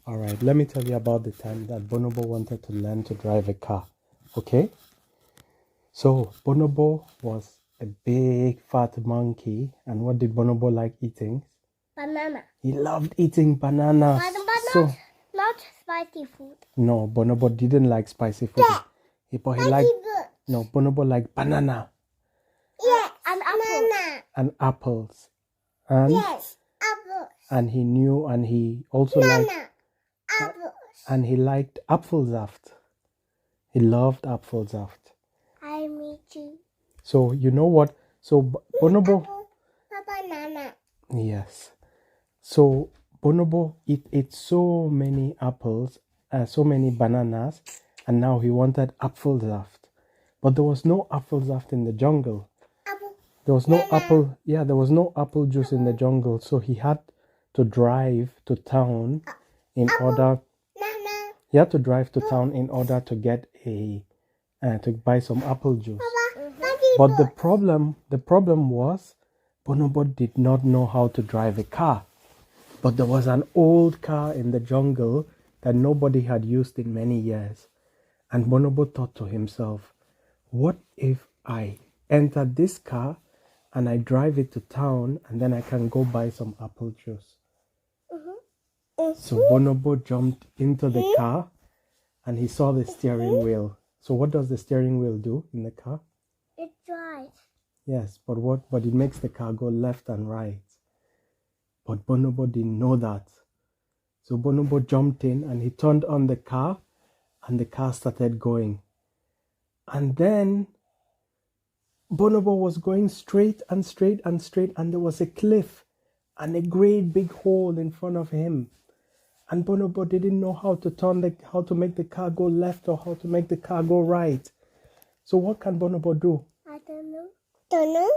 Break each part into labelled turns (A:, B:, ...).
A: All right, let me tell you about the time that Bonobo wanted to learn to drive a car. Okay? So, Bonobo was a big fat monkey, and what did Bonobo like eating?
B: Banana.
A: He loved eating bananas.
B: But not spicy food.
A: No, Bonobo didn't like spicy food. But he liked, no, Bonobo liked banana.
B: Yes. And apples.
A: And apples. And,
B: yes, apples.
A: And he knew, and he also liked,
B: apples.
A: And he liked apfelsaft. He loved apfelsaft.
B: Me too.
A: So, you know what? So, Bonobo...
B: Banana.
A: Yes. So, Bonobo ate so many apples, so many bananas, and now he wanted apfelsaft. But there was no apfelsaft in the jungle. There was no apple... Yeah, there was no apple juice in the jungle, so he had to drive to town in order... He had to drive to town in order to get to buy some apple juice. But the problem was Bonobo did not know how to drive a car. But there was an old car in the jungle that nobody had used in many years. And Bonobo thought to himself, what if I enter this car and I drive it to town and then I can go buy some apple juice? So Bonobo jumped into the car and he saw the steering wheel. So what does the steering wheel do in the car?
B: It drives.
A: Yes, but it makes the car go left and right. But Bonobo didn't know that. So Bonobo jumped in and he turned on the car and the car started going. And then Bonobo was going straight and straight and straight, and there was a cliff and a great big hole in front of him. And Bonobo didn't know how to make the car go left or how to make the car go right. So what can Bonobo do?
B: I don't know. Don't know.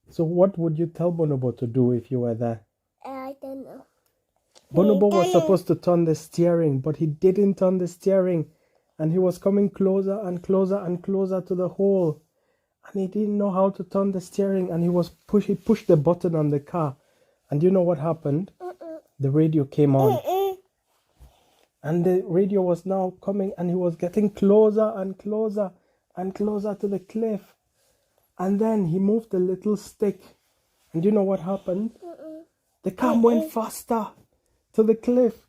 A: So what would you tell Bonobo to do if you were there?
B: I don't know.
A: Bonobo was supposed to turn the steering, but he didn't turn the steering. And he was coming closer and closer and closer to the hole. And he didn't know how to turn the steering. And he pushed the button on the car. And you know what happened? The radio came on. And the radio was now coming, and he was getting closer and closer and closer to the cliff. And then he moved a little stick. And you know what happened? The car went faster to the cliff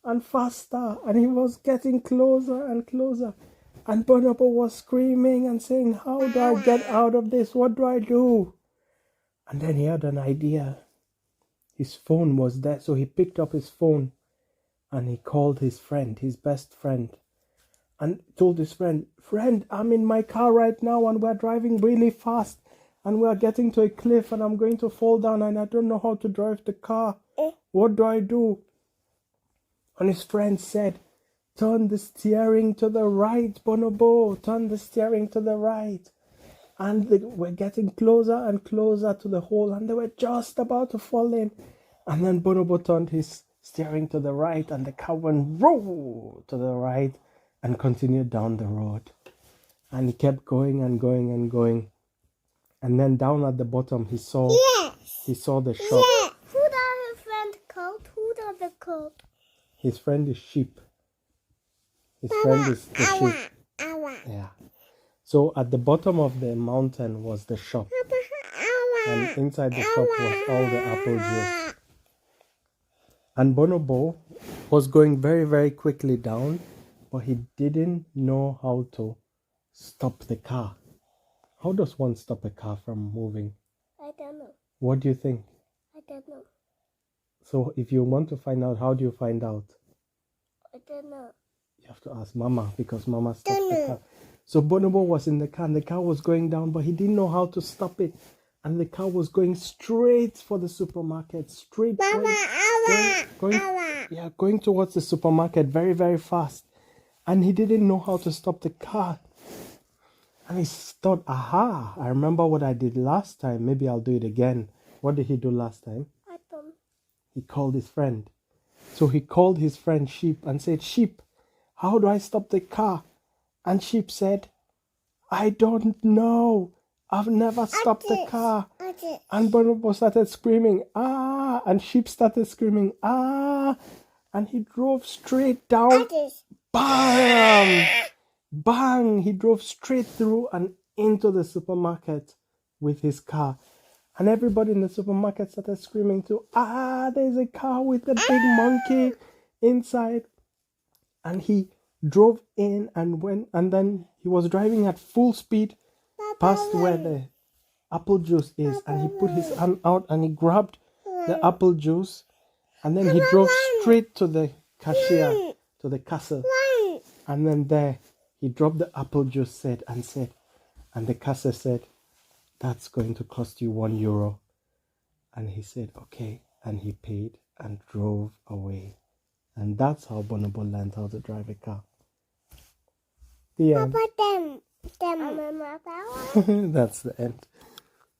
A: and faster. And he was getting closer and closer. And Bonobo was screaming and saying, how do I get out of this? What do I do? And then he had an idea. His phone was there. So he picked up his phone and he called his friend, his best friend. And told his friend, I'm in my car right now and we're driving really fast and we're getting to a cliff and I'm going to fall down and I don't know how to drive the car. What do I do? And his friend said, turn the steering to the right, Bonobo. Turn the steering to the right. And they were getting closer and closer to the hole and they were just about to fall in. And then Bonobo turned his steering to the right and the car went roll to the right and continued down the road. And he kept going and going and going. And then down at the bottom he saw the shop.
B: Yeah. Who does his friend called? Who does it called?
A: His friend is Sheep. His friend is the sheep. Yeah. So at the bottom of the mountain was the shop. And inside the shop was all the apple juice. And Bonobo was going very, very quickly down, but he didn't know how to stop the car. How does one stop a car from moving?
B: I don't know.
A: What do you think?
B: I don't know.
A: So if you want to find out, how do you find out?
B: I don't know.
A: You have to ask Mama, because Mama stopped the car. So Bonobo was in the car and the car was going down, but he didn't know how to stop it. And the car was going straight for the supermarket, going towards the supermarket very, very fast. And he didn't know how to stop the car. And he thought, aha, I remember what I did last time. Maybe I'll do it again. What did he do last time?
B: I don't.
A: He called his friend. So he called his friend Sheep and said, Sheep, how do I stop the car? And Sheep said, I don't know. I've never stopped the car. And Bonobo started screaming, ah, and Sheep started screaming, ah. and he drove straight down.
B: Others.
A: Bam! Bang! He drove straight through and into the supermarket with his car. And everybody in the supermarket started screaming too. Ah, there's a car with a big monkey inside. And he drove in and went, and then he was driving at full speed past where the apple juice is. And he put his hand out and he grabbed the apple juice. And then he drove straight to the cashier, to the castle. And then there, he dropped the apple juice and the cashier said, that's going to cost you €1. And he said, okay. And he paid and drove away. And that's how Bonobo learned how to drive a car. The end.
B: Papa, them.
A: That's the end.